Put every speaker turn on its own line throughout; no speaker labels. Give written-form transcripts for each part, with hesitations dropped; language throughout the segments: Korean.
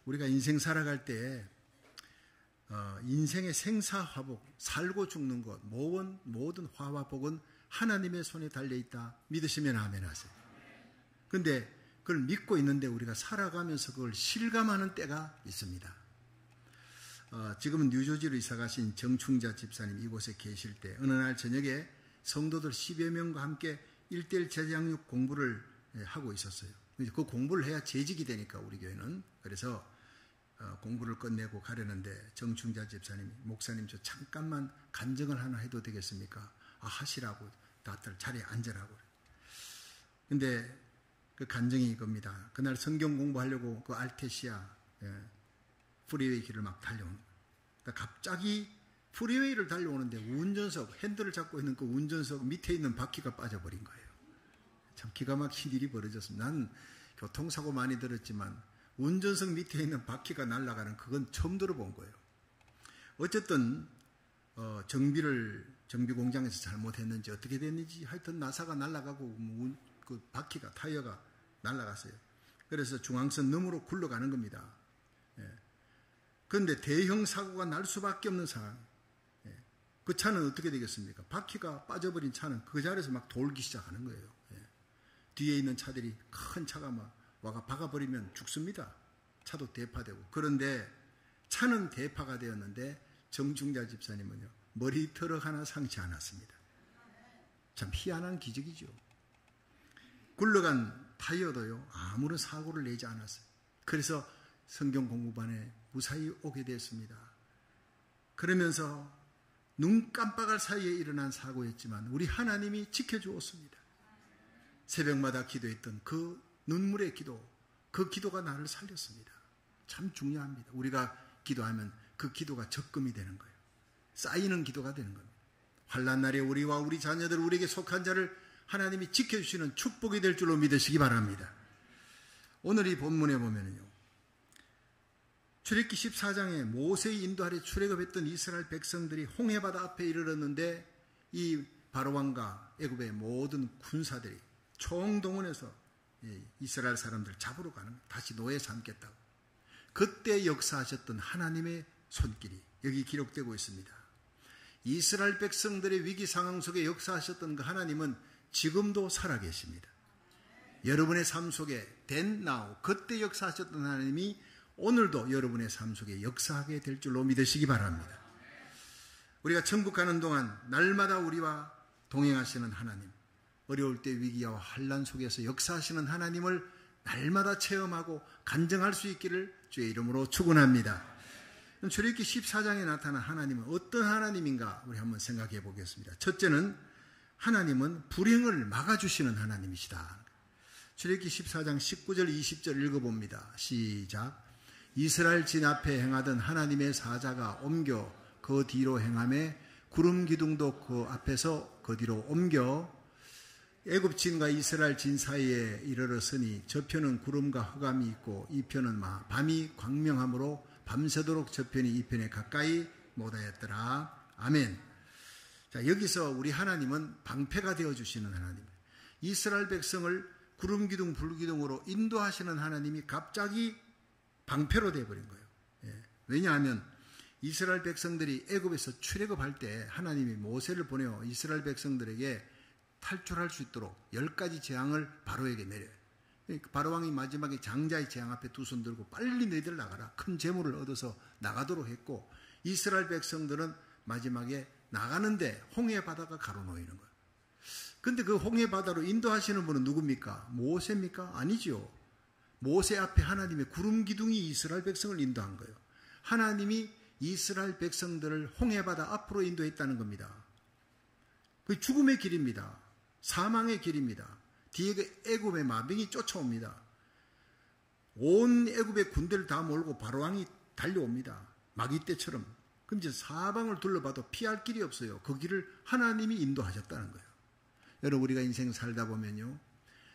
우리가 인생 살아갈 때 인생의 생사화복, 살고 죽는 것, 모든 화와 복은 하나님의 손에 달려있다 믿으시면 아멘 하세요. 근데 그걸 믿고 있는데 우리가 살아가면서 그걸 실감하는 때가 있습니다. 지금은 뉴저지로 이사가신 정충자 집사님 이곳에 계실 때 어느 날 저녁에 성도들 10여 명과 함께 1:1 재장육 공부를 하고 있었어요. 그 공부를 해야 재직이 되니까 우리 교회는. 그래서 공부를 끝내고 가려는데 정충자 집사님이 목사님 저 잠깐만 간증을 하나 해도 되겠습니까? 하시라고 다들 자리에 앉으라고. 근데 그 간증이 이겁니다. 그날 성경 공부하려고 그 알테시아 프리웨이 길을 막 달려오는 거예요. 그러니까 갑자기 프리웨이를 달려오는데 운전석 핸들을 잡고 있는 그 운전석 밑에 있는 바퀴가 빠져버린 거예요. 참 기가 막힌 일이 벌어졌습니다. 난 교통사고 많이 들었지만 운전석 밑에 있는 바퀴가 날아가는 그건 처음 들어본 거예요. 어쨌든 정비 공장에서 잘못했는지 어떻게 됐는지 하여튼 나사가 날아가고 그 바퀴가 타이어가 날아갔어요. 그래서 중앙선 너머로 굴러가는 겁니다. 그런데 대형 사고가 날 수밖에 없는 상황. 그 차는 어떻게 되겠습니까? 바퀴가 빠져버린 차는 그 자리에서 막 돌기 시작하는 거예요. 뒤에 있는 차들이 큰 차가 막 와가 박아버리면 죽습니다. 차도 대파되고. 그런데 차는 대파가 되었는데 정충자 집사님은요, 머리털을 하나 상치 않았습니다. 참 희한한 기적이죠. 굴러간 타이어도요, 아무런 사고를 내지 않았어요. 그래서 성경 공부반에 무사히 오게 됐습니다. 그러면서 눈 깜빡할 사이에 일어난 사고였지만 우리 하나님이 지켜주었습니다. 새벽마다 기도했던 그 눈물의 기도, 그 기도가 나를 살렸습니다. 참 중요합니다. 우리가 기도하면 그 기도가 적금이 되는 거예요. 쌓이는 기도가 되는 겁니다. 환난 날에 우리와 우리 자녀들, 우리에게 속한 자를 하나님이 지켜주시는 축복이 될 줄로 믿으시기 바랍니다. 오늘 이 본문에 보면요, 출애굽기 14장에 모세의 인도 아래 출애굽했던 이스라엘 백성들이 홍해바다 앞에 이르렀는데 이 바로왕과 애굽의 모든 군사들이 총동원해서 이스라엘 사람들 잡으러 가는 거예요. 다시 노예 삼겠다고. 그때 역사하셨던 하나님의 손길이 여기 기록되고 있습니다. 이스라엘 백성들의 위기 상황 속에 역사하셨던 그 하나님은 지금도 살아계십니다. 여러분의 삶 속에 then now, 그때 역사하셨던 하나님이 오늘도 여러분의 삶 속에 역사하게 될 줄로 믿으시기 바랍니다. 우리가 천국 가는 동안 날마다 우리와 동행하시는 하나님, 어려울 때 위기와 환난 속에서 역사하시는 하나님을 날마다 체험하고 간증할 수 있기를 주의 이름으로 축원합니다. 출애굽기 14장에 나타난 하나님은 어떤 하나님인가 우리 한번 생각해 보겠습니다. 첫째는 하나님은 불행을 막아주시는 하나님이시다. 출애굽기 14장 19절 20절 읽어봅니다. 시작. 이스라엘 진 앞에 행하던 하나님의 사자가 옮겨 그 뒤로 행하매 구름 기둥도 그 앞에서 그 뒤로 옮겨 애굽 진과 이스라엘 진 사이에 이르렀으니 저편은 구름과 흑암이 있고 이 편은 밤이 광명함으로 밤새도록 저편이 이 편에 가까이 못하였더라. 아멘. 자, 여기서 우리 하나님은 방패가 되어주시는 하나님, 이스라엘 백성을 구름 기둥 불기둥으로 인도하시는 하나님이 갑자기 방패로 되어버린 거예요. 왜냐하면 이스라엘 백성들이 애굽에서 출애굽할 때 하나님이 모세를 보내어 이스라엘 백성들에게 탈출할 수 있도록 10가지 재앙을 바로에게 내려요. 바로왕이 마지막에 장자의 재앙 앞에 두 손 들고 빨리 너희들 나가라, 큰 재물을 얻어서 나가도록 했고, 이스라엘 백성들은 마지막에 나가는데 홍해 바다가 가로놓이는 거예요. 근데 그 홍해 바다로 인도하시는 분은 누굽니까? 모세입니까? 아니죠. 모세 앞에 하나님의 구름 기둥이 이스라엘 백성을 인도한 거예요. 하나님이 이스라엘 백성들을 홍해 바다 앞으로 인도했다는 겁니다. 그 죽음의 길입니다. 사망의 길입니다. 뒤에 그 애굽의 마병이 쫓아옵니다. 온 애굽의 군대를 다 몰고 바로왕이 달려옵니다. 마귀떼처럼. 그럼 이제 사방을 둘러봐도 피할 길이 없어요. 그 길을 하나님이 인도하셨다는 거예요. 여러분, 우리가 인생 살다 보면요,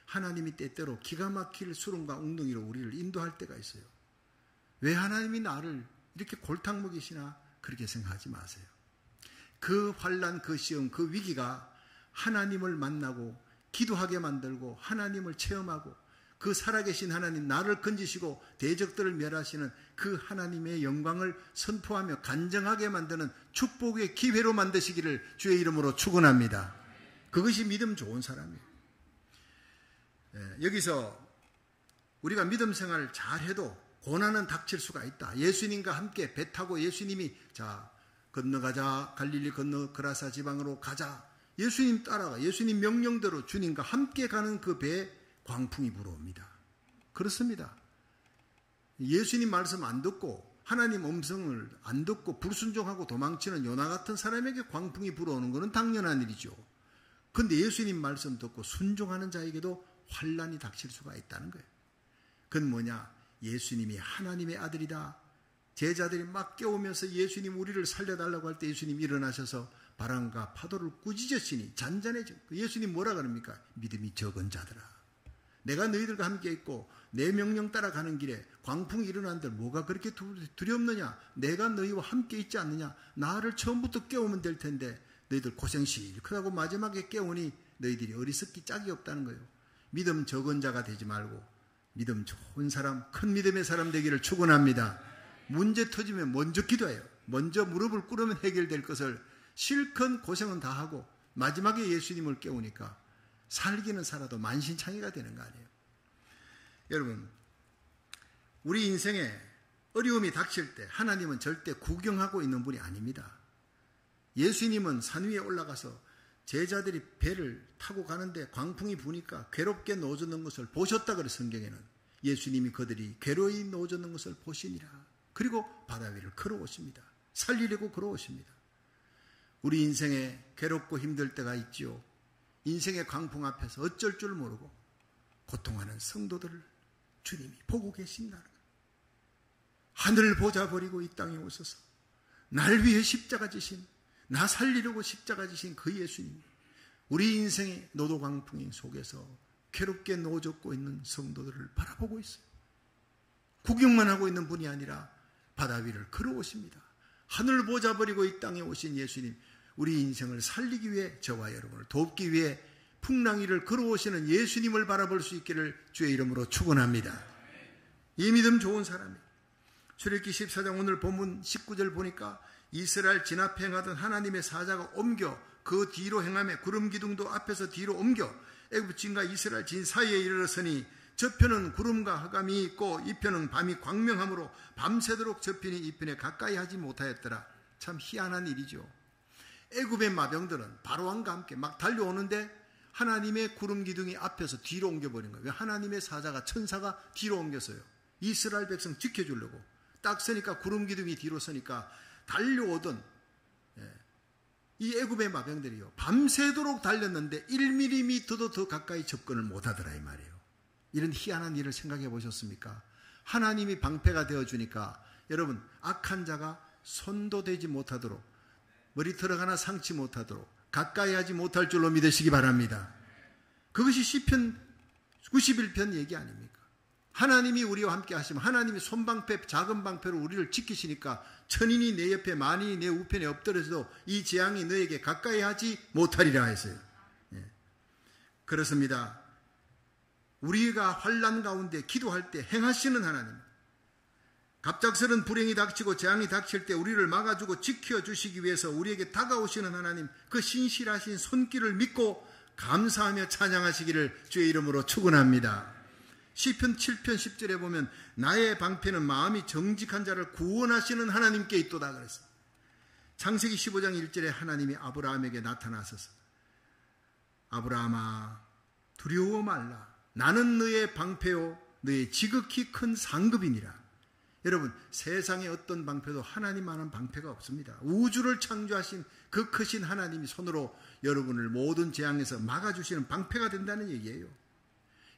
하나님이 때때로 기가 막힐 수렁과 웅덩이로 우리를 인도할 때가 있어요. 왜 하나님이 나를 이렇게 골탕 먹이시나 그렇게 생각하지 마세요. 그 환난, 그 시험, 그 위기가 하나님을 만나고 기도하게 만들고 하나님을 체험하고 그 살아계신 하나님, 나를 건지시고 대적들을 멸하시는 그 하나님의 영광을 선포하며 간증하게 만드는 축복의 기회로 만드시기를 주의 이름으로 축원합니다. 그것이 믿음 좋은 사람이에요. 여기서 우리가 믿음 생활을 잘해도 고난은 닥칠 수가 있다. 예수님과 함께 배 타고 예수님이 자 건너가자, 갈릴리 건너 그라사 지방으로 가자, 예수님 따라가, 예수님 명령대로 주님과 함께 가는 그 배에 광풍이 불어옵니다. 그렇습니다. 예수님 말씀 안 듣고 하나님 음성을 안 듣고 불순종하고 도망치는 요나 같은 사람에게 광풍이 불어오는 것은 당연한 일이죠. 그런데 예수님 말씀 듣고 순종하는 자에게도 환난이 닥칠 수가 있다는 거예요. 그건 뭐냐? 예수님이 하나님의 아들이다. 제자들이 막 깨우면서 예수님 우리를 살려달라고 할 때 예수님 일어나셔서 바람과 파도를 꾸짖으시니 잔잔해져. 예수님 뭐라 그럽니까? 믿음이 적은 자들아, 내가 너희들과 함께 있고 내 명령 따라가는 길에 광풍이 일어난들 뭐가 그렇게 두렵느냐? 내가 너희와 함께 있지 않느냐? 나를 처음부터 깨우면 될 텐데 너희들 고생 실컷하고 마지막에 깨우니 너희들이 어리석기 짝이 없다는 거예요. 믿음 적은 자가 되지 말고 믿음 좋은 사람, 큰 믿음의 사람 되기를 축원합니다. 문제 터지면 먼저 기도해요. 먼저 무릎을 꿇으면 해결될 것을 실컷 고생은 다 하고 마지막에 예수님을 깨우니까 살기는 살아도 만신창이가 되는 거 아니에요. 여러분, 우리 인생에 어려움이 닥칠 때 하나님은 절대 구경하고 있는 분이 아닙니다. 예수님은 산 위에 올라가서 제자들이 배를 타고 가는데 광풍이 부니까 괴롭게 놓아졌는 것을 보셨다 그래. 성경에는 예수님이 그들이 괴로이 놓아졌는 것을 보시니라. 그리고 바다 위를 걸어오십니다. 살리려고 걸어오십니다. 우리 인생에 괴롭고 힘들 때가 있지요. 인생의 광풍 앞에서 어쩔 줄 모르고 고통하는 성도들을 주님이 보고 계신다는 거예요. 하늘을 보자 버리고 이 땅에 오셔서 날 위해 십자가 지신, 나 살리려고 십자가 지신 그 예수님, 우리 인생의 노도광풍 속에서 괴롭게 놓아졌고 있는 성도들을 바라보고 있어요. 구경만 하고 있는 분이 아니라 바다 위를 걸어오십니다. 하늘을 보자 버리고 이 땅에 오신 예수님, 우리 인생을 살리기 위해 저와 여러분을 돕기 위해 풍랑 위를 걸어오시는 예수님을 바라볼 수 있기를 주의 이름으로 축원합니다. 이 믿음 좋은 사람이에요. 출애굽기 14장 오늘 본문 19절 보니까 이스라엘 진 앞에 행하던 하나님의 사자가 옮겨 그 뒤로 행하며 구름 기둥도 앞에서 뒤로 옮겨 애굽 진과 이스라엘 진 사이에 이르렀으니 저편은 구름과 흑암이 있고 이편은 밤이 광명함으로 밤새도록 저편이 이편에 가까이 하지 못하였더라. 참 희한한 일이죠. 애굽의 마병들은 바로왕과 함께 막 달려오는데 하나님의 구름 기둥이 앞에서 뒤로 옮겨버린 거예요. 왜? 하나님의 사자가, 천사가 뒤로 옮겼어요. 이스라엘 백성 지켜주려고. 딱 서니까 구름 기둥이 뒤로 서니까 달려오던 이 애굽의 마병들이요, 밤새도록 달렸는데 1mm도 더 가까이 접근을 못하더라 이 말이에요. 이런 희한한 일을 생각해 보셨습니까? 하나님이 방패가 되어주니까 여러분, 악한 자가 손도 대지 못하도록, 머리털 하나 상치 못하도록 가까이 하지 못할 줄로 믿으시기 바랍니다. 그것이 시편 91편 얘기 아닙니까? 하나님이 우리와 함께 하시면 하나님이 손방패, 작은 방패로 우리를 지키시니까 천인이 내 옆에 만인이 내 우편에 엎드려서도 이 재앙이 너에게 가까이 하지 못하리라 했어요. 그렇습니다. 우리가 환난 가운데 기도할 때 행하시는 하나님, 갑작스런 불행이 닥치고 재앙이 닥칠 때 우리를 막아주고 지켜주시기 위해서 우리에게 다가오시는 하나님, 그 신실하신 손길을 믿고 감사하며 찬양하시기를 주의 이름으로 축원합니다. 시편 7편 10절에 보면 나의 방패는 마음이 정직한 자를 구원하시는 하나님께 있도다 그랬어요. 창세기 15장 1절에 하나님이 아브라함에게 나타나셔서 아브라함아 두려워 말라, 나는 너의 방패요 너의 지극히 큰 상급이니라. 여러분, 세상에 어떤 방패도 하나님만한 방패가 없습니다. 우주를 창조하신 그 크신 하나님이 손으로 여러분을 모든 재앙에서 막아주시는 방패가 된다는 얘기예요.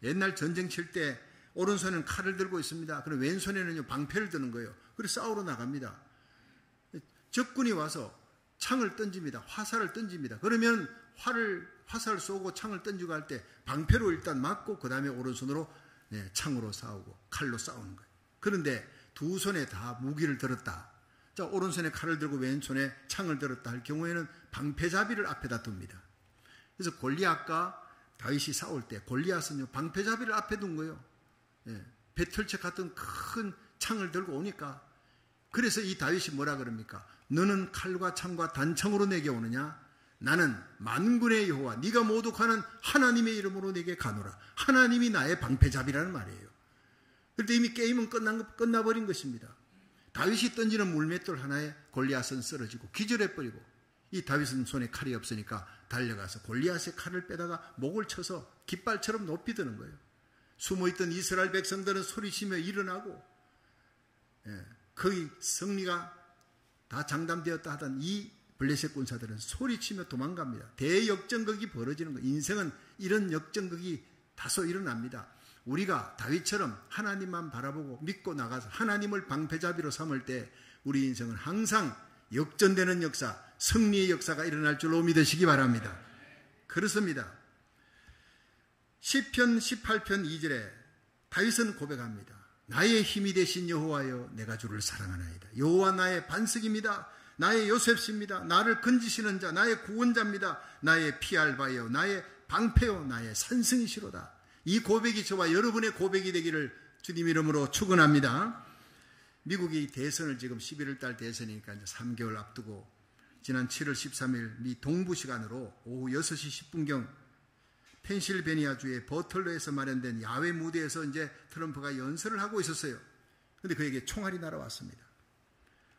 옛날 전쟁 칠 때 오른손에는 칼을 들고 있습니다. 그럼 왼손에는 방패를 드는 거예요. 그래서 싸우러 나갑니다. 적군이 와서 창을 던집니다. 화살을 던집니다. 그러면 화살을 쏘고 창을 던지고 할 때 방패로 일단 맞고 그 다음에 오른손으로 창으로 싸우고 칼로 싸우는 거예요. 그런데 두 손에 다 무기를 들었다. 자, 오른손에 칼을 들고 왼손에 창을 들었다 할 경우에는 방패잡이를 앞에다 둡니다. 그래서 골리앗과 다윗이 싸울 때 골리앗은요 방패잡이를 앞에 둔 거예요. 배틀책 같은 큰 창을 들고 오니까, 그래서 이 다윗이 뭐라 그럽니까? 너는 칼과 창과 단창으로 내게 오느냐? 나는 만군의 여호와 네가 모독하는 하나님의 이름으로 내게 가노라. 하나님이 나의 방패잡이라는 말이에요. 그런데 이미 게임은 끝나버린 것입니다. 다윗이 던지는 물맷돌 하나에 골리앗은 쓰러지고 기절해버리고, 이 다윗은 손에 칼이 없으니까 달려가서 골리앗의 칼을 빼다가 목을 쳐서 깃발처럼 높이 드는 거예요. 숨어있던 이스라엘 백성들은 소리치며 일어나고, 거의 승리가 다 장담되었다 하던 이 블레셋 군사들은 소리치며 도망갑니다. 대역전극이 벌어지는 거예요. 인생은 이런 역전극이 다소 일어납니다. 우리가 다윗처럼 하나님만 바라보고 믿고 나가서 하나님을 방패잡이로 삼을 때 우리 인생은 항상 역전되는 역사, 승리의 역사가 일어날 줄로 믿으시기 바랍니다. 그렇습니다. 시편 18편 2절에 다윗은 고백합니다. 나의 힘이 되신 여호와여 내가 주를 사랑하나이다. 여호와 나의 반석입니다. 나의 요셉입니다. 나를 건지시는 자, 나의 구원자입니다. 나의 피할 바여, 나의 방패요, 나의 산성이시로다. 이 고백이 저와 여러분의 고백이 되기를 주님 이름으로 축원합니다. 미국이 대선을 지금 11월 달 대선이니까 이제 3개월 앞두고 지난 7월 13일 미 동부 시간으로 오후 6시 10분경 펜실베니아주의 버틀러에서 마련된 야외 무대에서 이제 트럼프가 연설을 하고 있었어요. 그런데 그에게 총알이 날아왔습니다.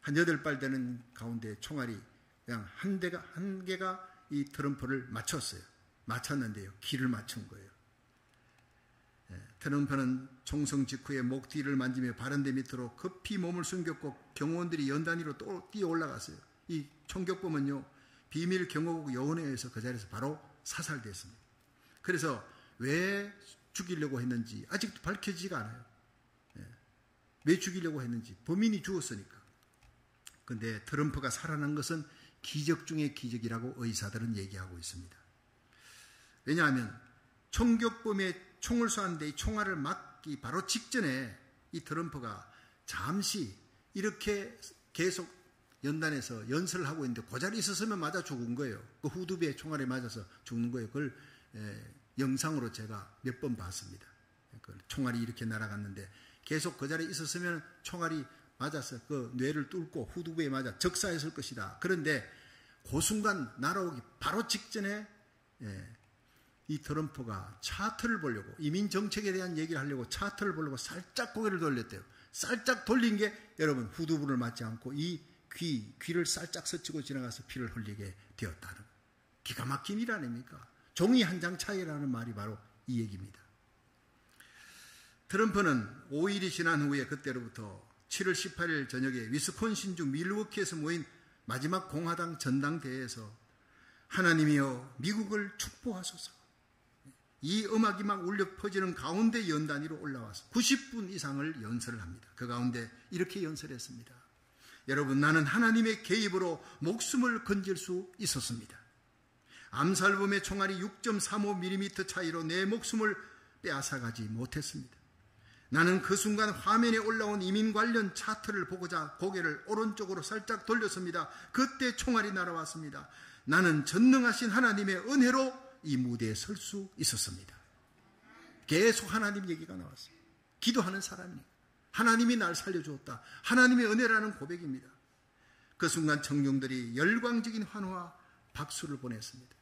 한 8발 되는 가운데 총알이 그냥 한 개가 이 트럼프를 맞췄어요. 맞췄는데요. 귀를 맞춘 거예요. 트럼프는 총성 직후에 목 뒤를 만지며 바른대 밑으로 급히 몸을 숨겼고 경호원들이 연단위로 또 뛰어 올라갔어요. 이 총격범은요, 비밀 경호국 요원에 의해서 그 자리에서 바로 사살됐습니다. 그래서 왜 죽이려고 했는지 아직도 밝혀지지가 않아요. 왜 죽이려고 했는지, 범인이 죽었으니까. 그런데 트럼프가 살아난 것은 기적 중의 기적이라고 의사들은 얘기하고 있습니다. 왜냐하면 총격범의 총을 쏘았는데 이 총알을 맞기 바로 직전에 이 트럼프가 잠시 이렇게 계속 연단해서 연설을 하고 있는데 그 자리에 있었으면 맞아 죽은 거예요. 그 후두부에 총알에 맞아서 죽는 거예요. 그걸 영상으로 제가 몇 번 봤습니다. 총알이 이렇게 날아갔는데 계속 그 자리에 있었으면 총알이 맞아서 그 뇌를 뚫고 후두부에 맞아 적사했을 것이다. 그런데 그 순간 날아오기 바로 직전에 이 트럼프가 차트를 보려고, 이민 정책에 대한 얘기를 하려고 차트를 보려고 살짝 고개를 돌렸대요. 살짝 돌린 게 여러분 후두부를 맞지 않고 이 귀를 살짝 스치고 지나가서 피를 흘리게 되었다는, 기가 막힌 일 아닙니까? 종이 한 장 차이라는 말이 바로 이 얘기입니다. 트럼프는 5일이 지난 후에 그때로부터 7월 18일 저녁에 위스콘신주 밀워키에서 모인 마지막 공화당 전당대회에서 하나님이여 미국을 축복하소서, 이 음악이 막 울려 퍼지는 가운데 연단위로 올라와서 90분 이상을 연설을 합니다. 그 가운데 이렇게 연설했습니다. 여러분, 나는 하나님의 개입으로 목숨을 건질 수 있었습니다. 암살범의 총알이 6.35mm 차이로 내 목숨을 빼앗아가지 못했습니다. 나는 그 순간 화면에 올라온 이민 관련 차트를 보고자 고개를 오른쪽으로 살짝 돌렸습니다. 그때 총알이 날아왔습니다. 나는 전능하신 하나님의 은혜로 이 무대에 설 수 있었습니다. 계속 하나님 얘기가 나왔어요. 기도하는 사람이니까. 하나님이 날 살려주었다. 하나님의 은혜라는 고백입니다. 그 순간 청중들이 열광적인 환호와 박수를 보냈습니다.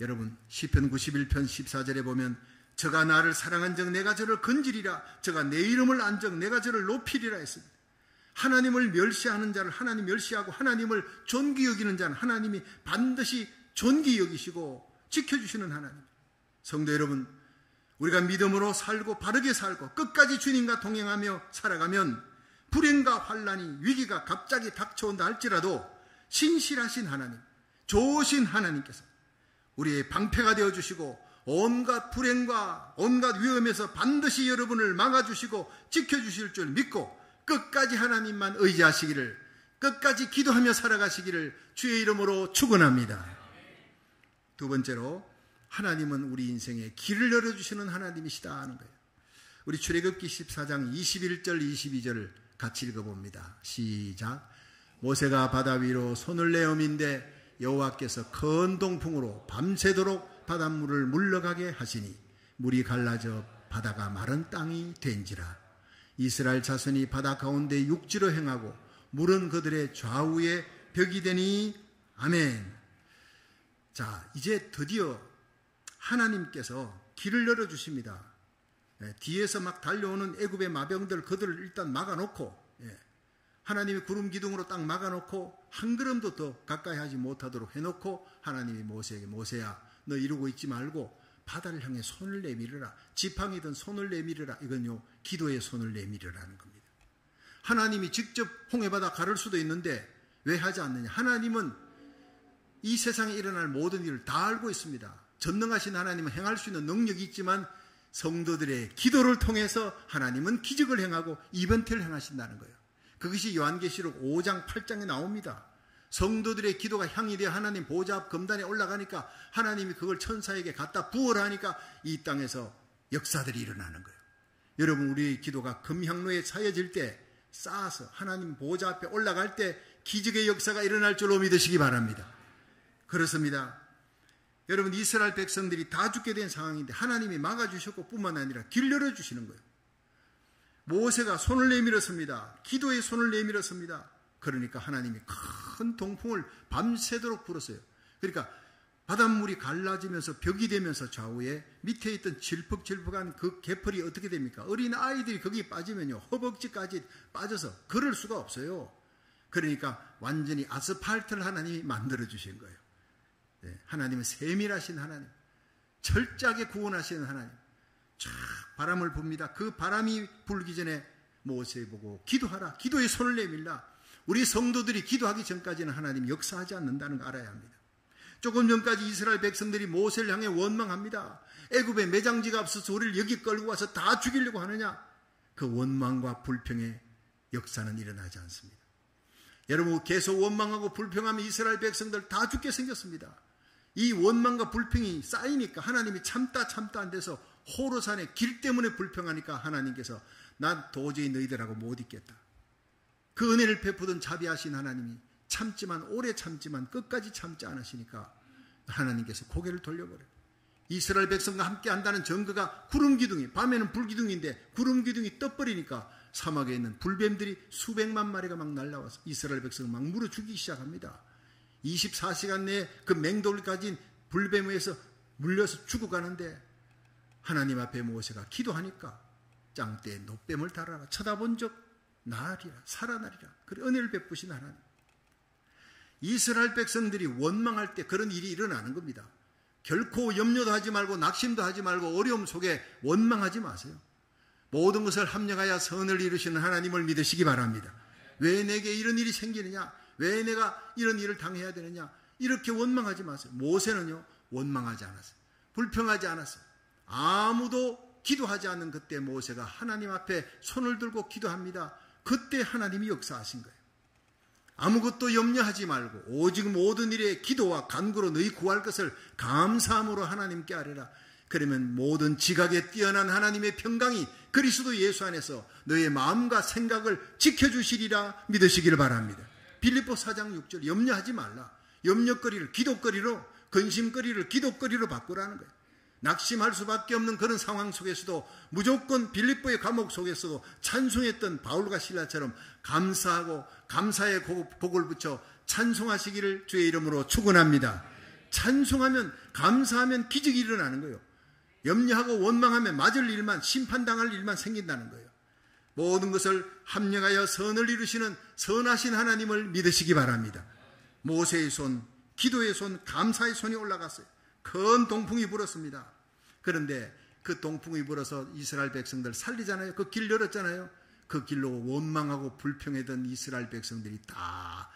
여러분, 시편 91편 14절에 보면 저가 나를 사랑한 적 내가 저를 건지리라, 저가 내 이름을 안 적 내가 저를 높이리라 했습니다. 하나님을 멸시하는 자를 하나님 멸시하고 하나님을 존귀 여기는 자는 하나님이 반드시 존귀 여기시고 지켜주시는 하나님. 성도 여러분, 우리가 믿음으로 살고 바르게 살고 끝까지 주님과 동행하며 살아가면 불행과 환난이, 위기가 갑자기 닥쳐온다 할지라도 신실하신 하나님, 좋으신 하나님께서 우리의 방패가 되어주시고 온갖 불행과 온갖 위험에서 반드시 여러분을 막아주시고 지켜주실 줄 믿고 끝까지 하나님만 의지하시기를, 끝까지 기도하며 살아가시기를 주의 이름으로 축원합니다. 두 번째로, 하나님은 우리 인생에 길을 열어주시는 하나님이시다 하는 거예요. 우리 출애굽기 14장 21절 22절을 같이 읽어봅니다. 시작. 모세가 바다 위로 손을 내어민데 여호와께서 큰 동풍으로 밤새도록 바닷물을 물러가게 하시니 물이 갈라져 바다가 마른 땅이 된지라. 이스라엘 자손이 바다 가운데 육지로 행하고 물은 그들의 좌우에 벽이 되니. 아멘. 자, 이제 드디어 하나님께서 길을 열어주십니다. 뒤에서 막 달려오는 애굽의 마병들, 그들을 일단 막아놓고, 하나님이 구름 기둥으로 딱 막아놓고 한 걸음도 더 가까이 하지 못하도록 해놓고, 하나님이 모세에게, 모세야 너 이러고 있지 말고 바다를 향해 손을 내밀으라. 지팡이든 손을 내밀으라. 이건요, 기도의 손을 내밀으라는 겁니다. 하나님이 직접 홍해바다 가를 수도 있는데 왜 하지 않느냐? 하나님은 이 세상에 일어날 모든 일을 다 알고 있습니다. 전능하신 하나님은 행할 수 있는 능력이 있지만 성도들의 기도를 통해서 하나님은 기적을 행하고 이벤트를 행하신다는 거예요. 그것이 요한계시록 5장 8장에 나옵니다. 성도들의 기도가 향이 되어 하나님 보좌 앞 금단에 올라가니까 하나님이 그걸 천사에게 갖다 부어하니까 이 땅에서 역사들이 일어나는 거예요. 여러분, 우리의 기도가 금향로에 차여질 때, 쌓아서 하나님 보좌 앞에 올라갈 때 기적의 역사가 일어날 줄로 믿으시기 바랍니다. 그렇습니다. 여러분, 이스라엘 백성들이 다 죽게 된 상황인데 하나님이 막아주셨고 뿐만 아니라 길 열어주시는 거예요. 모세가 손을 내밀었습니다. 기도의 손을 내밀었습니다. 그러니까 하나님이 큰 동풍을 밤새도록 불었어요. 그러니까 바닷물이 갈라지면서 벽이 되면서 좌우에 밑에 있던 질퍽질퍽한 그 개펄이 어떻게 됩니까? 어린 아이들이 거기에 빠지면요, 허벅지까지 빠져서 걸을 수가 없어요. 그러니까 완전히 아스팔트를 하나님이 만들어주신 거예요. 하나님은 세밀하신 하나님, 철저하게 구원하시는 하나님. 쫙 바람을 붑니다. 그 바람이 불기 전에 모세 보고 기도하라. 기도의 손을 내밀라. 우리 성도들이 기도하기 전까지는 하나님 역사하지 않는다는 거 알아야 합니다. 조금 전까지 이스라엘 백성들이 모세를 향해 원망합니다. 애굽에 매장지가 없어서 우리를 여기 끌고 와서 다 죽이려고 하느냐. 그 원망과 불평의 역사는 일어나지 않습니다. 여러분, 계속 원망하고 불평하면 이스라엘 백성들 다 죽게 생겼습니다. 이 원망과 불평이 쌓이니까 하나님이 참다 안 돼서 호로산의 길 때문에 불평하니까 하나님께서 난 도저히 너희들하고 못 있겠다. 그 은혜를 베푸던 자비하신 하나님이 참지만, 오래 참지만 끝까지 참지 않으시니까 하나님께서 고개를 돌려버려요. 이스라엘 백성과 함께 한다는 증거가 구름기둥이, 밤에는 불기둥인데 구름기둥이 떠버리니까 사막에 있는 불뱀들이 수백만 마리가 막 날라와서 이스라엘 백성을 막 물어 죽이기 시작합니다. 24시간 내에 그 맹독을 가진 불뱀에서 물려서 죽어가는데 하나님 앞에 모세가 기도하니까 짱대에 노뱀을 달아라. 쳐다본 적 나으리라, 살아나리라. 그래 은혜를 베푸신 하나님. 이스라엘 백성들이 원망할 때 그런 일이 일어나는 겁니다. 결코 염려도 하지 말고 낙심도 하지 말고 어려움 속에 원망하지 마세요. 모든 것을 합력하여 선을 이루시는 하나님을 믿으시기 바랍니다. 왜 내게 이런 일이 생기느냐? 왜 내가 이런 일을 당해야 되느냐? 이렇게 원망하지 마세요. 모세는요, 원망하지 않았어요. 불평하지 않았어요. 아무도 기도하지 않는 그때 모세가 하나님 앞에 손을 들고 기도합니다. 그때 하나님이 역사하신 거예요. 아무것도 염려하지 말고 오직 모든 일에 기도와 간구로 너희 구할 것을 감사함으로 하나님께 아뢰라. 그러면 모든 지각에 뛰어난 하나님의 평강이 그리스도 예수 안에서 너의 마음과 생각을 지켜주시리라 믿으시기를 바랍니다. 빌립보 4장 6절 염려하지 말라. 염려거리를 기도거리로, 근심거리를 기도거리로 바꾸라는 거예요. 낙심할 수밖에 없는 그런 상황 속에서도 무조건 빌립보의 감옥 속에서도 찬송했던 바울과 실라처럼 감사하고 감사의 곡을 붙여 찬송하시기를 주의 이름으로 축원합니다. 찬송하면, 감사하면 기적이 일어나는 거예요. 염려하고 원망하면 맞을 일만, 심판당할 일만 생긴다는 거예요. 모든 것을 합력하여 선을 이루시는 선하신 하나님을 믿으시기 바랍니다. 모세의 손, 기도의 손, 감사의 손이 올라갔어요. 큰 동풍이 불었습니다. 그런데 그 동풍이 불어서 이스라엘 백성들 살리잖아요. 그 길 열었잖아요. 그 길로 원망하고 불평하던 이스라엘 백성들이 다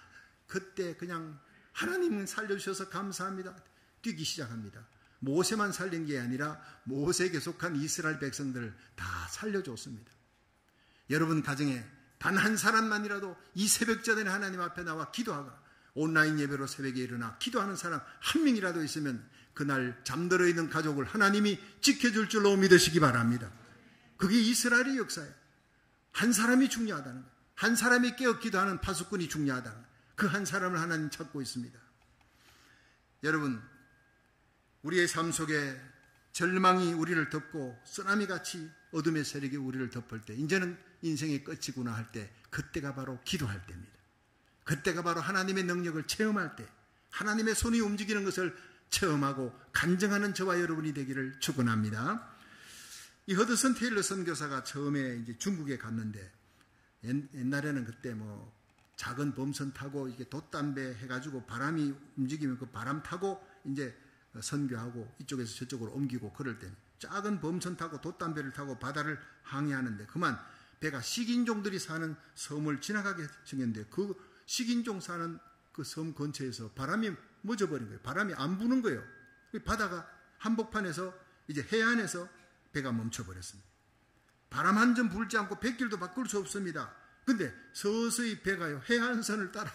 그때 그냥 하나님은 살려주셔서 감사합니다. 뛰기 시작합니다. 모세만 살린 게 아니라 모세에게 속한 이스라엘 백성들을 다 살려줬습니다. 여러분 가정에 단 한 사람만이라도 이 새벽전에 하나님 앞에 나와 기도하거나 온라인 예배로 새벽에 일어나 기도하는 사람 한 명이라도 있으면 그날 잠들어 있는 가족을 하나님이 지켜줄 줄로 믿으시기 바랍니다. 그게 이스라엘의 역사예요. 한 사람이 중요하다는 거예요. 한 사람이 깨어 기도하는 파수꾼이 중요하다는 거예요. 그 한 사람을 하나님 찾고 있습니다. 여러분, 우리의 삶 속에 절망이 우리를 덮고 쓰나미같이 어둠의 세력이 우리를 덮을 때, 이제는 인생의 끝이구나 할 때, 그때가 바로 기도할 때입니다. 그때가 바로 하나님의 능력을 체험할 때, 하나님의 손이 움직이는 것을 체험하고 간증하는 저와 여러분이 되기를 축원합니다. 이 허드슨 테일러 선교사가 처음에 이제 중국에 갔는데, 옛날에는 그때 뭐 작은 범선 타고 이게 돛담배 해가지고 바람이 움직이면 그 바람 타고 이제 선교하고 이쪽에서 저쪽으로 옮기고 그럴 때는 작은 범선 타고 돛담배를 타고 바다를 항해하는데, 그만 배가 식인종들이 사는 섬을 지나가게 생겼는데, 그 식인종 사는 그 섬 근처에서 바람이 멎어버린 거예요. 바람이 안 부는 거예요. 바다가 한복판에서 이제 해안에서 배가 멈춰버렸습니다. 바람 한 점 불지 않고 뱃길도 바꿀 수 없습니다. 근데 서서히 배가요, 해안선을 따라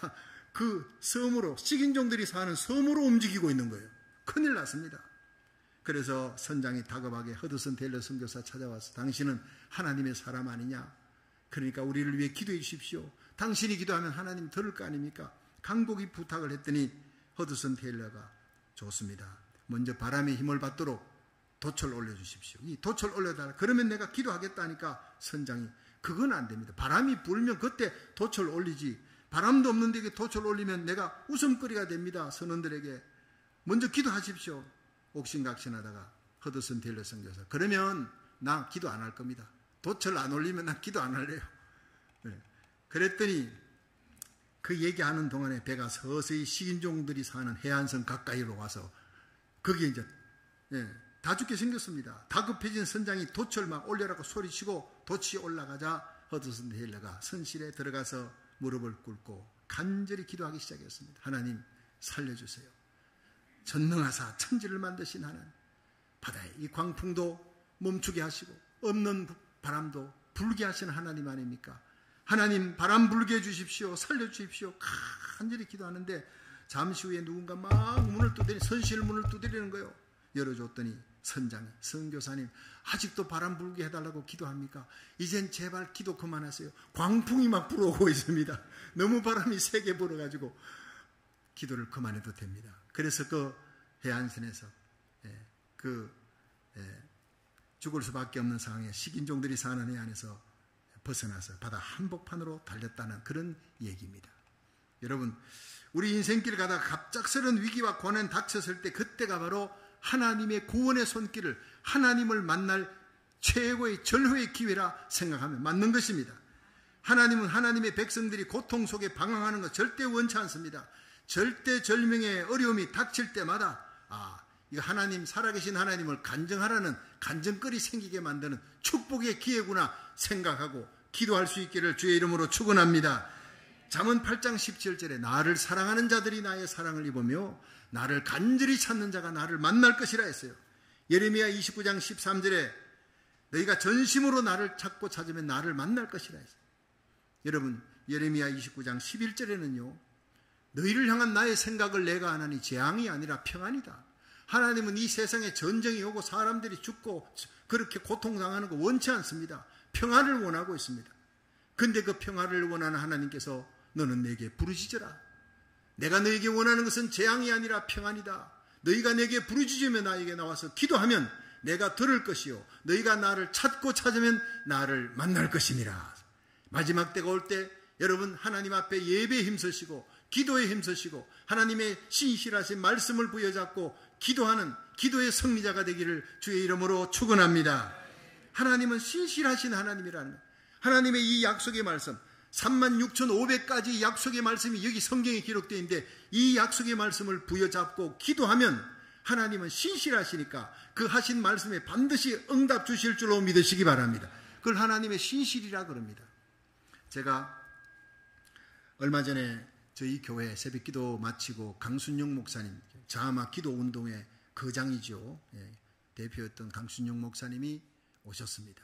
그 섬으로, 식인종들이 사는 섬으로 움직이고 있는 거예요. 큰일 났습니다. 그래서 선장이 다급하게 허드슨 테일러 선교사 찾아와서, 당신은 하나님의 사람 아니냐? 그러니까 우리를 위해 기도해 주십시오. 당신이 기도하면 하나님 들을 거 아닙니까? 간곡히 부탁을 했더니 허드슨 테일러가, 좋습니다. 먼저 바람의 힘을 받도록 돛을 올려주십시오. 이 돛을 올려달라. 그러면 내가 기도하겠다니까 선장이, 그건 안 됩니다. 바람이 불면 그때 돛을 올리지, 바람도 없는데 돛을 올리면 내가 웃음거리가 됩니다. 선원들에게. 먼저 기도하십시오. 옥신각신하다가 허드슨 테일러 선교사, 그러면 나 기도 안 할 겁니다. 돛을 안 올리면 나 기도 안 할래요. 네. 그랬더니 그 얘기하는 동안에 배가 서서히 식인종들이 사는 해안선 가까이로 와서 거기에 이제 다 죽게 생겼습니다. 다급해진 선장이 돛을 막 올려라고 소리치고 돛이 올라가자 허드슨 테일러가 선실에 들어가서 무릎을 꿇고 간절히 기도하기 시작했습니다. 하나님 살려주세요. 전능하사 천지를 만드신 하나님, 바다의 이 광풍도 멈추게 하시고 없는 바람도 불게 하시는 하나님 아닙니까? 하나님 바람 불게 해주십시오. 살려주십시오. 간절히 기도하는데 잠시 후에 누군가 막 문을 두드리는, 선실 문을 두드리는 거예요. 열어줬더니 선장이, 선교사님 아직도 바람 불게 해달라고 기도합니까? 이젠 제발 기도 그만하세요. 광풍이 막 불어오고 있습니다. 너무 바람이 세게 불어가지고 기도를 그만해도 됩니다. 그래서 그 해안선에서 죽을 수밖에 없는 상황에 식인종들이 사는 해안에서 벗어나서 바다 한복판으로 달렸다는 그런 얘기입니다. 여러분, 우리 인생길 가다가 갑작스러운 위기와 고난 닥쳤을 때, 그때가 바로 하나님의 구원의 손길을, 하나님을 만날 최고의 절호의 기회라 생각하면 맞는 것입니다. 하나님은 하나님의 백성들이 고통 속에 방황하는 것 절대 원치 않습니다. 절대절명의 어려움이 닥칠 때마다 이거 하나님, 살아계신 하나님을 간증하라는 간증거리 생기게 만드는 축복의 기회구나 생각하고 기도할 수 있기를 주의 이름으로 축원합니다. 잠언 8장 17절에 나를 사랑하는 자들이 나의 사랑을 입으며 나를 간절히 찾는 자가 나를 만날 것이라 했어요. 예레미야 29장 13절에 너희가 전심으로 나를 찾고 찾으면 나를 만날 것이라 했어요. 여러분, 예레미야 29장 11절에는요, 너희를 향한 나의 생각을 내가 안 하니 재앙이 아니라 평안이다. 하나님은 이 세상에 전쟁이 오고 사람들이 죽고 그렇게 고통당하는 거 원치 않습니다. 평안을 원하고 있습니다. 근데 그 평안을 원하는 하나님께서 너는 내게 부르짖어라. 내가 너에게 원하는 것은 재앙이 아니라 평안이다. 너희가 내게 부르짖으며 나에게 나와서 기도하면 내가 들을 것이요 너희가 나를 찾고 찾으면 나를 만날 것이니라. 마지막 때가 올 때 여러분, 하나님 앞에 예배에 힘쓰시고 기도에 힘쓰시고 하나님의 신실하신 말씀을 부여잡고 기도하는 기도의 승리자가 되기를 주의 이름으로 축원합니다. 하나님은 신실하신 하나님이라는 거예요. 하나님의 이 약속의 말씀, 36,500가지 약속의 말씀이 여기 성경에 기록되어 있는데, 이 약속의 말씀을 부여잡고 기도하면 하나님은 신실하시니까 그 하신 말씀에 반드시 응답 주실 줄로 믿으시기 바랍니다. 그걸 하나님의 신실이라 그럽니다. 제가 얼마 전에 저희 교회 새벽기도 마치고 강순영 목사님, 자아마 기도운동의 거장이죠. 대표였던 강순영 목사님이 오셨습니다.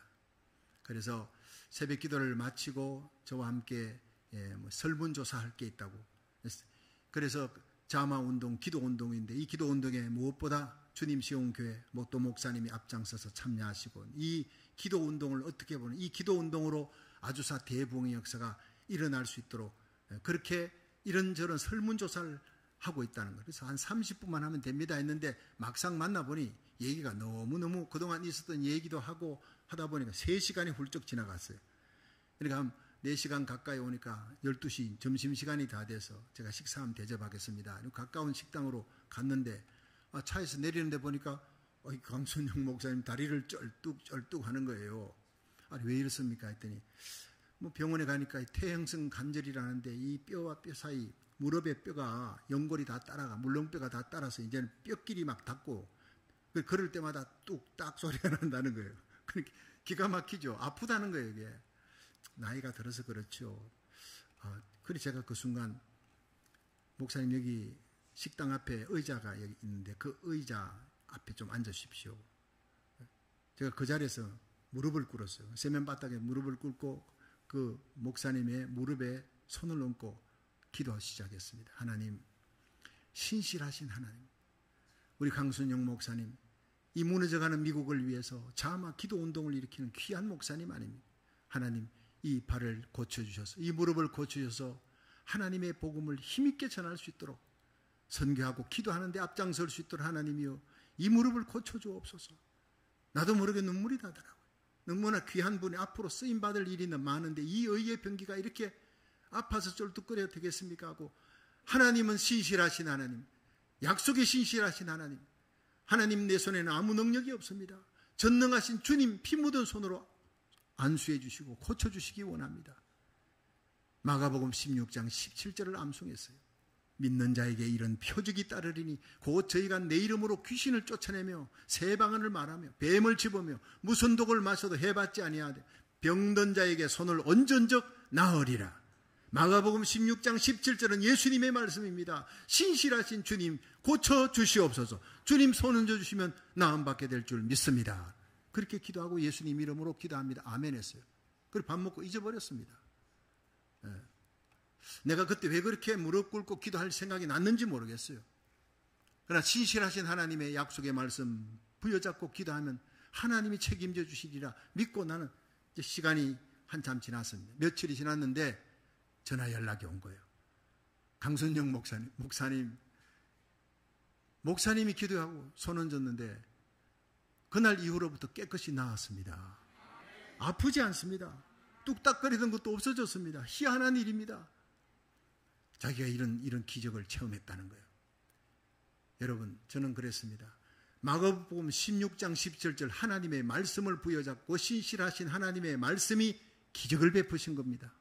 그래서 새벽기도를 마치고 저와 함께 설문조사할 게 있다고. 그래서 자아마운동, 기도운동인데 이 기도운동에 무엇보다 주님 시온교회 목도 목사님이 앞장서서 참여하시고 이 기도운동을 어떻게 보는, 이 기도운동으로 아주사 대부흥의 역사가 일어날 수 있도록 그렇게 이런저런 설문조사를 하고 있다는 거예요. 그래서 한 30분만 하면 됩니다 했는데 막상 만나보니 얘기가 너무너무 그동안 있었던 얘기도 하고 하다 보니까 3시간이 훌쩍 지나갔어요. 그러니까 한 4시간 가까이 오니까 12시 점심시간이 다 돼서 제가 식사하면 대접하겠습니다. 가까운 식당으로 갔는데 차에서 내리는데 보니까 강순영 목사님 다리를 쩔뚝 하는 거예요. 아니 왜 이렇습니까 했더니 뭐 병원에 가니까 퇴행성 관절이라는데 이 뼈와 뼈 사이 무릎의 뼈가 연골이 다 따라가 물렁뼈가 다 따라서 이제는 뼈끼리 막 닿고 그럴 때마다 뚝딱 소리가 난다는 거예요. 그러니까 기가 막히죠. 아프다는 거예요. 이게 나이가 들어서 그렇죠. 그래서 제가 그 순간 목사님 여기 식당 앞에 의자가 여기 있는데 그 의자 앞에 좀 앉으십시오. 제가 그 자리에서 무릎을 꿇었어요. 세면바닥에 무릎을 꿇고 그 목사님의 무릎에 손을 얹고 기도 시작했습니다. 하나님, 신실하신 하나님, 우리 강순영 목사님, 이 무너져가는 미국을 위해서 자마 기도 운동을 일으키는 귀한 목사님 아닙니까? 하나님, 이 발을 고쳐주셔서 이 무릎을 고쳐주셔서 하나님의 복음을 힘있게 전할 수 있도록 선교하고 기도하는데 앞장설 수 있도록 하나님이여 이 무릎을 고쳐주옵소서. 나도 모르게 눈물이 나더라고요. 너무나 귀한 분이 앞으로 쓰임받을 일이 많은데 이 의의 병기가 이렇게 아파서 쫄뚝거려야 되겠습니까 하고 하나님은 신실하신 하나님, 약속에 신실하신 하나님, 하나님 내 손에는 아무 능력이 없습니다. 전능하신 주님 피 묻은 손으로 안수해 주시고 고쳐주시기 원합니다. 마가복음 16장 17절을 암송했어요. 믿는 자에게 이런 표적이 따르리니 곧 저희가 내 이름으로 귀신을 쫓아내며 새 방언을 말하며 뱀을 집으며 무슨 독을 마셔도 해받지 아니하되 병든 자에게 손을 얹은 적 나으리라. 마가복음 16장 17절은 예수님의 말씀입니다. 신실하신 주님 고쳐주시옵소서. 주님 손 얹어주시면 나음받게 될 줄 믿습니다. 그렇게 기도하고 예수님 이름으로 기도합니다. 아멘 했어요. 그리고 밥 먹고 잊어버렸습니다. 내가 그때 왜 그렇게 무릎 꿇고 기도할 생각이 났는지 모르겠어요. 그러나 신실하신 하나님의 약속의 말씀 부여잡고 기도하면 하나님이 책임져 주시리라 믿고 나는 이제 시간이 한참 지났습니다. 며칠이 지났는데 전화 연락이 온 거예요. 강순영 목사님이 기도하고 손 얹었는데 그날 이후로부터 깨끗이 나았습니다. 아프지 않습니다. 뚝딱거리던 것도 없어졌습니다. 희한한 일입니다. 자기가 이런 기적을 체험했다는 거예요. 여러분, 저는 그랬습니다. 마가복음 16장 17절 하나님의 말씀을 부여잡고 신실하신 하나님의 말씀이 기적을 베푸신 겁니다.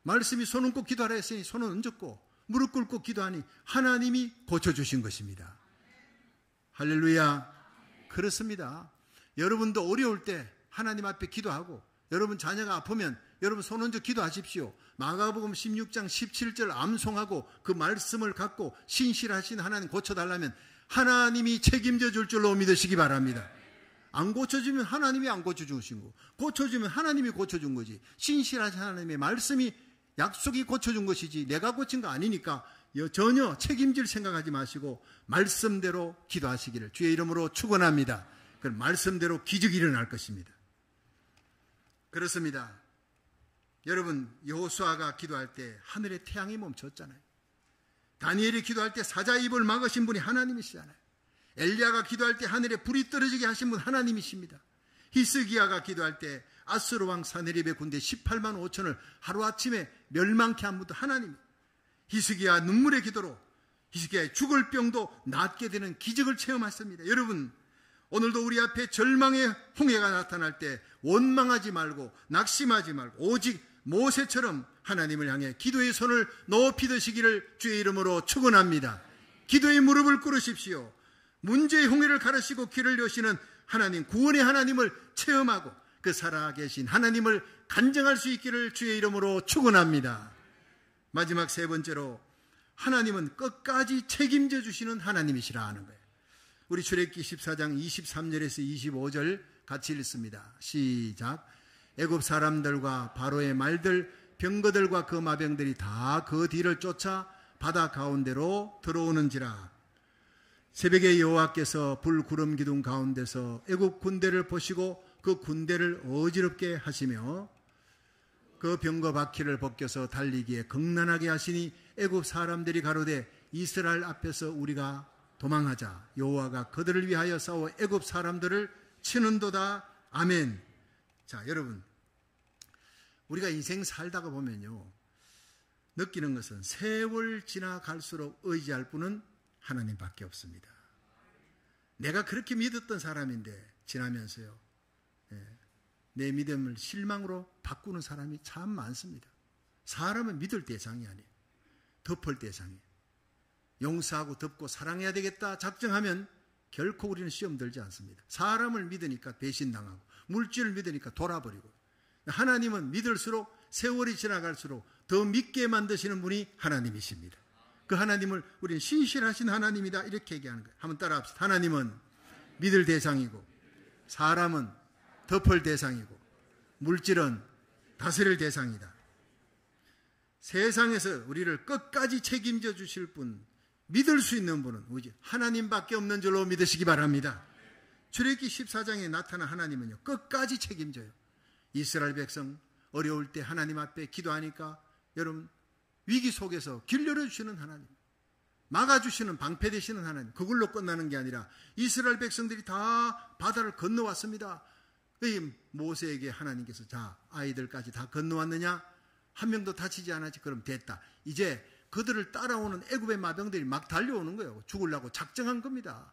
말씀이 손 얹고 기도하라 했으니 손을 얹었고 무릎 꿇고 기도하니 하나님이 고쳐주신 것입니다. 할렐루야. 그렇습니다. 여러분도 어려울 때 하나님 앞에 기도하고 여러분 자녀가 아프면 여러분 손 얹어 기도하십시오. 마가복음 16장 17절 암송하고 그 말씀을 갖고 신실하신 하나님 고쳐달라면 하나님이 책임져 줄 줄로 믿으시기 바랍니다. 안 고쳐주면 하나님이 안 고쳐주신 거, 고쳐주면 하나님이 고쳐준 거지. 신실하신 하나님의 말씀이 약속이 고쳐준 것이지 내가 고친 거 아니니까 전혀 책임질 생각하지 마시고 말씀대로 기도하시기를 주의 이름으로 축원합니다. 그 말씀대로 기적이 일어날 것입니다. 그렇습니다. 여러분, 여호수아가 기도할 때 하늘의 태양이 멈췄잖아요. 다니엘이 기도할 때 사자의 입을 막으신 분이 하나님이시잖아요. 엘리야가 기도할 때 하늘에 불이 떨어지게 하신 분 하나님이십니다. 히스기야가 기도할 때 아스로 왕 사네립의 군대 18만 5천을 하루아침에 멸망케 한 분도 하나님. 히스기야 눈물의 기도로 히스기야의 죽을 병도 낫게 되는 기적을 체험했습니다. 여러분, 오늘도 우리 앞에 절망의 홍해가 나타날 때 원망하지 말고 낙심하지 말고 오직 모세처럼 하나님을 향해 기도의 손을 높이 드시기를 주의 이름으로 축원합니다. 기도의 무릎을 꿇으십시오. 문제의 홍해를 가르시고 길을 여시는 하나님, 구원의 하나님을 체험하고 그 살아계신 하나님을 간증할 수 있기를 주의 이름으로 축원합니다. 마지막 세 번째로 하나님은 끝까지 책임져 주시는 하나님이시라 하는 거예요. 우리 출애굽기 14장 23절에서 25절 같이 읽습니다. 시작. 애굽 사람들과 바로의 말들, 병거들과 그 마병들이 다 그 뒤를 쫓아 바다 가운데로 들어오는지라. 새벽에 여호와께서 불 구름 기둥 가운데서 애굽 군대를 보시고 그 군대를 어지럽게 하시며 그 병거 바퀴를 벗겨서 달리기에 극난하게 하시니 애굽 사람들이 가로되 이스라엘 앞에서 우리가 도망하자. 여호와가 그들을 위하여 싸워 애굽 사람들을 치는도다. 아멘. 자, 여러분, 우리가 인생 살다가 보면요, 느끼는 것은 세월 지나갈수록 의지할 분은 하나님밖에 없습니다. 내가 그렇게 믿었던 사람인데 지나면서요, 내 믿음을 실망으로 바꾸는 사람이 참 많습니다. 사람은 믿을 대상이 아니에요. 덮을 대상이에요. 용서하고 덮고 사랑해야 되겠다 작정하면 결코 우리는 시험 들지 않습니다. 사람을 믿으니까 배신당하고, 물질을 믿으니까 돌아버리고. 하나님은 믿을수록 세월이 지나갈수록 더 믿게 만드시는 분이 하나님이십니다. 그 하나님을 우리는 신실하신 하나님이다 이렇게 얘기하는 거예요. 한번 따라합시다. 하나님은 믿을 대상이고, 사람은 덮을 대상이고, 물질은 다스릴 대상이다. 세상에서 우리를 끝까지 책임져 주실 분, 믿을 수 있는 분은 오직 하나님밖에 없는 줄로 믿으시기 바랍니다. 출애굽기 14장에 나타난 하나님은요, 끝까지 책임져요. 이스라엘 백성 어려울 때 하나님 앞에 기도하니까 여러분, 위기 속에서 길 열어주시는 하나님, 막아주시는, 방패되시는 하나님, 그걸로 끝나는 게 아니라 이스라엘 백성들이 다 바다를 건너왔습니다. 모세에게 하나님께서, 자, 아이들까지 다 건너왔느냐? 한 명도 다치지 않았지? 그럼 됐다. 이제 그들을 따라오는 애굽의 마병들이 막 달려오는 거예요. 죽으려고 작정한 겁니다.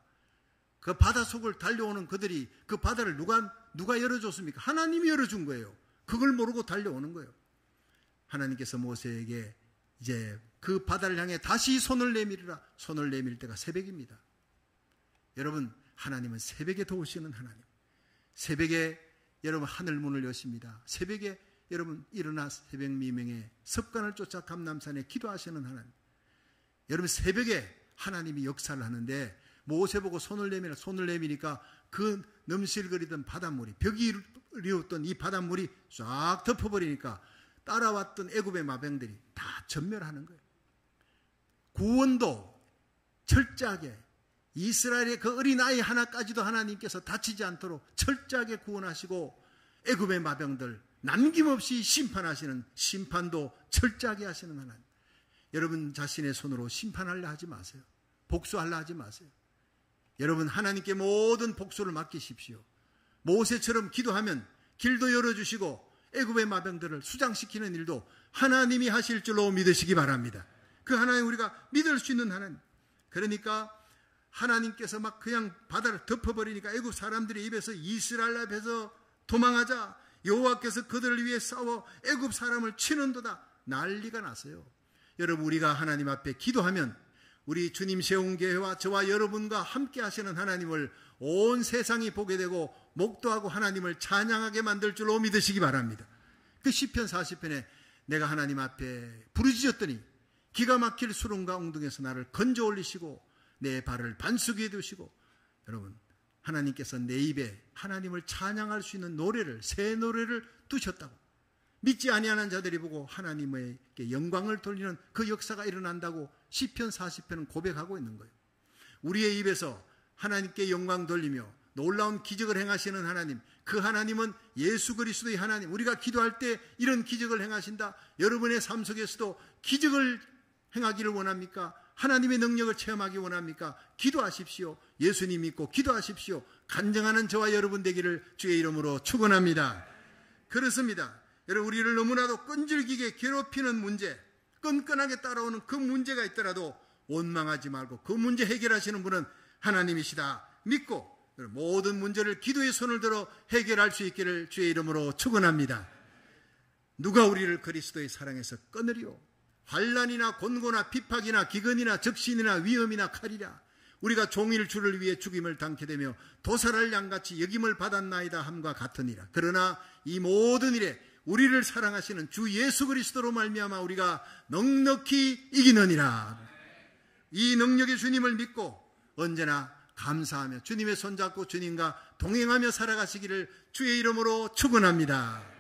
그 바다 속을 달려오는 그들이, 그 바다를 누가 열어줬습니까? 하나님이 열어준 거예요. 그걸 모르고 달려오는 거예요. 하나님께서 모세에게 이제 그 바다를 향해 다시 손을 내밀으라. 손을 내밀 때가 새벽입니다. 여러분, 하나님은 새벽에 도우시는 하나님. 새벽에 여러분 하늘문을 여십니다. 새벽에 여러분 일어나 새벽 미명에 습관을 쫓아 감람산에 기도하시는 하나님. 여러분, 새벽에 하나님이 역사를 하는데 모세 보고 손을 내미니까 그 넘실거리던 바닷물이, 벽이 이루었던 이 바닷물이 쫙 덮어버리니까 따라왔던 애굽의 마병들이 다 전멸하는 거예요. 구원도 철저하게, 이스라엘의 그 어린아이 하나까지도 하나님께서 다치지 않도록 철저하게 구원하시고, 애굽의 마병들 남김없이 심판하시는, 심판도 철저하게 하시는 하나님. 여러분 자신의 손으로 심판하려 하지 마세요. 복수하려 하지 마세요. 여러분, 하나님께 모든 복수를 맡기십시오. 모세처럼 기도하면 길도 열어주시고 애굽의 마병들을 수장시키는 일도 하나님이 하실 줄로 믿으시기 바랍니다. 그 하나님, 우리가 믿을 수 있는 하나님. 그러니까 하나님께서 막 그냥 바다를 덮어버리니까 애굽 사람들의 입에서 이스라엘 앞에서 도망하자, 여호와께서 그들을 위해 싸워 애굽 사람을 치는도다, 난리가 났어요. 여러분, 우리가 하나님 앞에 기도하면 우리 주님 세운 교회와 저와 여러분과 함께 하시는 하나님을 온 세상이 보게 되고 목도하고 하나님을 찬양하게 만들 줄로 믿으시기 바랍니다. 그 시편 40편에 내가 하나님 앞에 부르짖었더니 기가 막힐 수렁과 웅덩이에서 나를 건져 올리시고 내 발을 반석 위에 두시고, 여러분, 하나님께서 내 입에 하나님을 찬양할 수 있는 노래를, 새 노래를 두셨다고. 믿지 아니하는 자들이 보고 하나님에게 영광을 돌리는 그 역사가 일어난다고 시편 40편은 고백하고 있는 거예요. 우리의 입에서 하나님께 영광 돌리며 놀라운 기적을 행하시는 하나님, 그 하나님은 예수 그리스도의 하나님. 우리가 기도할 때 이런 기적을 행하신다. 여러분의 삶 속에서도 기적을 행하기를 원합니까? 하나님의 능력을 체험하기 원합니까? 기도하십시오. 예수님 믿고 기도하십시오. 간증하는 저와 여러분 되기를 주의 이름으로 축원합니다. 그렇습니다. 여러분, 우리를 너무나도 끈질기게 괴롭히는 문제, 끈끈하게 따라오는 그 문제가 있더라도 원망하지 말고 그 문제 해결하시는 분은 하나님이시다 믿고 모든 문제를 기도의 손을 들어 해결할 수 있기를 주의 이름으로 축원합니다. 누가 우리를 그리스도의 사랑에서 끊으리요? 환난이나 곤고나 비박이나 기근이나 적신이나 위험이나 칼이라. 우리가 종일 주를 위해 죽임을 당케 되며 도살할 양같이 여김을 받았나이다 함과 같으니라. 그러나 이 모든 일에 우리를 사랑하시는 주 예수 그리스도로 말미암아 우리가 넉넉히 이기느니라. 이 능력의 주님을 믿고 언제나 감사하며 주님의 손잡고 주님과 동행하며 살아가시기를 주의 이름으로 축원합니다.